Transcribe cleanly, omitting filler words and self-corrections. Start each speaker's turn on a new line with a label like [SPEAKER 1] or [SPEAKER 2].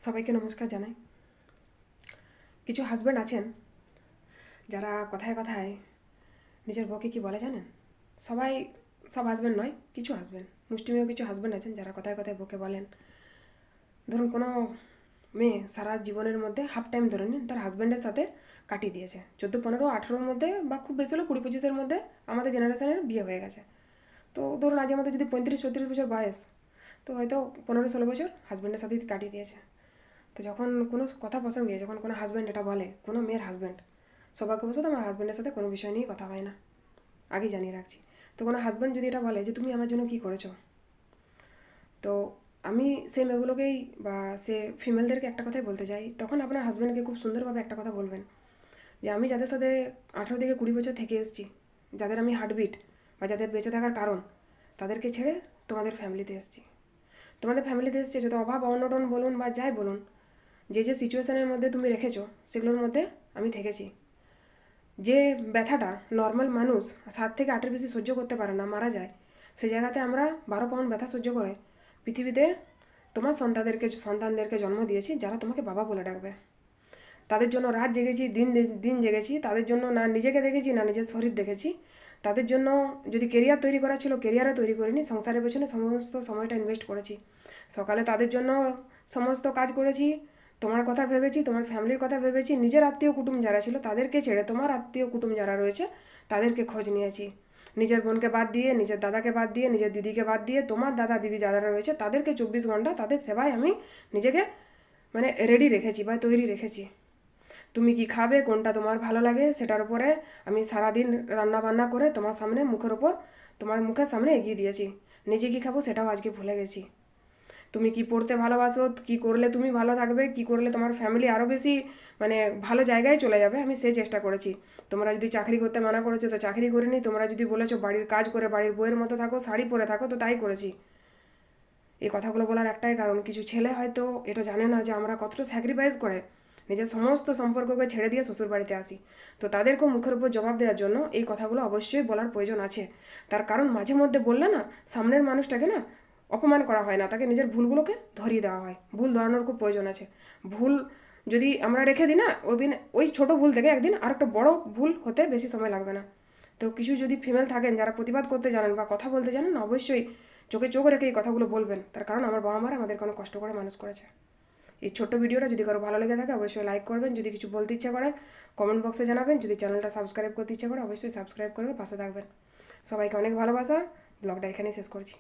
[SPEAKER 1] সবাইকে নমস্কার জানাই। কিছু হাজব্যান্ড আছেন যারা কথায় কথায় নিজের বউকে কি বলে জানেন? সবাই সব হাজব্যান্ড নয়, কিছু হাজব্যান্ড, মুষ্টিমেয় কিছু হাজব্যান্ড আছেন যারা কথায় কথায় বউকে বলেন, ধরুন কোনো মেয়ে সারা জীবনের মধ্যে হাফ টাইম ধরে নিন তার হাজব্যান্ডের সাথে কাটিয়ে দিয়েছে, 14, 15, 18-র মধ্যে বা খুব বেশি হলো 20-25-এর মধ্যে আমাদের জেনারেশনের বিয়ে হয়ে গেছে। তো ধরুন আজ আমাদের যদি 35-36 বছর বয়স, তো হয়তো 15-16 বছর হাজব্যান্ডের সাথেই কাটিয়ে দিয়েছে। তো যখন কোনো কথা প্রসঙ্গে যখন কোনো হাজব্যান্ড এটা বলে, কোনো মেয়ের হাজব্যান্ড, সৌভাগ্যবশত আমার হাজব্যান্ডের সাথে কোনো বিষয় নিয়ে কথা হয় না, আগেই জানিয়ে রাখছি। তো কোনো হাজব্যান্ড যদি এটা বলে যে তুমি আমার জন্য কী করেছো, তো আমি সেই মেয়েগুলোকেই বা সে ফিমেলদেরকে একটা কথাই বলতে চাই, তখন আপনার হাজব্যান্ডকে খুব সুন্দরভাবে একটা কথা বলবেন যে আমি যাদের সাথে 18 থেকে 20 বছর থেকে এসেছি, যাদের আমি হার্টবিট বা যাদের বেঁচে থাকার কারণ, তাদেরকে ছেড়ে তোমাদের ফ্যামিলিতে এসেছি। তোমাদের ফ্যামিলিতে এসেছে যত অভাব অনটন বলুন বা যাই বলুন, যে যে সিচুয়েশানের মধ্যে তুমি রেখেছো সেগুলোর মধ্যে আমি থেকেছি। যে ব্যথাটা নর্মাল মানুষ 7 থেকে 8-এর বেশি সহ্য করতে পারে না, মারা যায়, সে জায়গাতে আমরা 12 পাউন্ড ব্যথা সহ্য করে পৃথিবীতে তোমার সন্তানদেরকে জন্ম দিয়েছি, যারা তোমাকে বাবা বলে ডাকবে। তাদের জন্য রাত জেগেছি, দিন দিন জেগেছি, তাদের জন্য না নিজেকে দেখেছি না নিজের শরীর দেখেছি। তাদের জন্য যদি কেরিয়ার তৈরি করা ছিল কেরিয়ারও তৈরি করিনি, সংসারের পেছনে সমস্ত সময়টা ইনভেস্ট করেছি। সকালে তাদের জন্য সমস্ত কাজ করেছি, তোমার কথা ভেবেছি, তোমার ফ্যামিলির কথা ভেবেছি, নিজের আত্মীয় কুটুম যারা ছিল তাদেরকে ছেড়ে তোমার আত্মীয় কুটুম যারা রয়েছে তাদেরকে খোঁজ নিয়েছি। নিজের বোনকে বাদ দিয়ে, নিজের দাদাকে বাদ দিয়ে, নিজের দিদিকে বাদ দিয়ে, তোমার দাদা দিদি যারা রয়েছে তাদেরকে 24 ঘন্টা তাদের সেবায় আমি নিজেকে রেডি রেখেছি বা তৈরি রেখেছি। তুমি কি খাবে, কোনটা তোমার ভালো লাগে, সেটার উপরে আমি সারাদিন রান্না বান্না করে তোমার সামনে তোমার মুখের সামনে এগিয়ে দিয়েছি। নিজে কি খাবো সেটাও আজকে ভুলে গেছি। তুমি কি পড়তে ভালোবাসো, কি করলে তুমি ভালো থাকবে, কি করলে তোমার ফ্যামিলি আরও বেশি ভালো জায়গায় চলে যাবে, আমি সেই চেষ্টা করেছি। তোমরা যদি চাকরি করতে মানা করেছো তো চাকরি করিনি, তোমরা যদি বলেছো বাড়ির কাজ করে বাড়ির বইয়ের মতো থাকো, শাড়ি পরে থাকো, তো তাই করেছি। এই কথাগুলো বলার একটাই কারণ, কিছু ছেলে হয়তো এটা জানে না যে আমরা কতটা স্যাক্রিফাইস করে নিজের সমস্ত সম্পর্ককে ছেড়ে দিয়ে শ্বশুর বাড়িতে আসি। তো তাদেরকেও মুখের উপর জবাব দেওয়ার জন্য এই কথাগুলো অবশ্যই বলার প্রয়োজন আছে। তার কারণ মাঝে মধ্যে বললে না সামনের মানুষটাকে না অপমান করা হয় না, তাকে নিজের ভুলগুলোকে ধরিয়ে দেওয়া হয়। ভুল ধরানোর খুব প্রয়োজন আছে। ভুল যদি আমরা রেখে দিই না, ওই ছোট ভুল থেকে একদিন আর একটা বড় ভুল হতে বেশি সময় লাগবে না। তো কিছু যদি ফিমেল থাকেন যারা প্রতিবাদ করতে জানেন বা কথা বলতে জানেন, অবশ্যই চোখে চোখ রেখে এই কথাগুলো বলবেন। তার কারণ আমার বাবা মারা আমাদেরকে অনেক কষ্ট করে মানুষ করেছে। এই ছোট্ট ভিডিওটা যদি কারো ভালো লেগে থাকে অবশ্যই লাইক করবেন, যদি কিছু বলতে ইচ্ছা করে কমেন্ট বক্সে জানাবেন, যদি চ্যানেলটা সাবস্ক্রাইব করতে ইচ্ছা করে অবশ্যই সাবস্ক্রাইব করে পাশে থাকবেন। সবাইকে অনেক ভালোবাসা। ব্লগটা এখানেই শেষ করছি।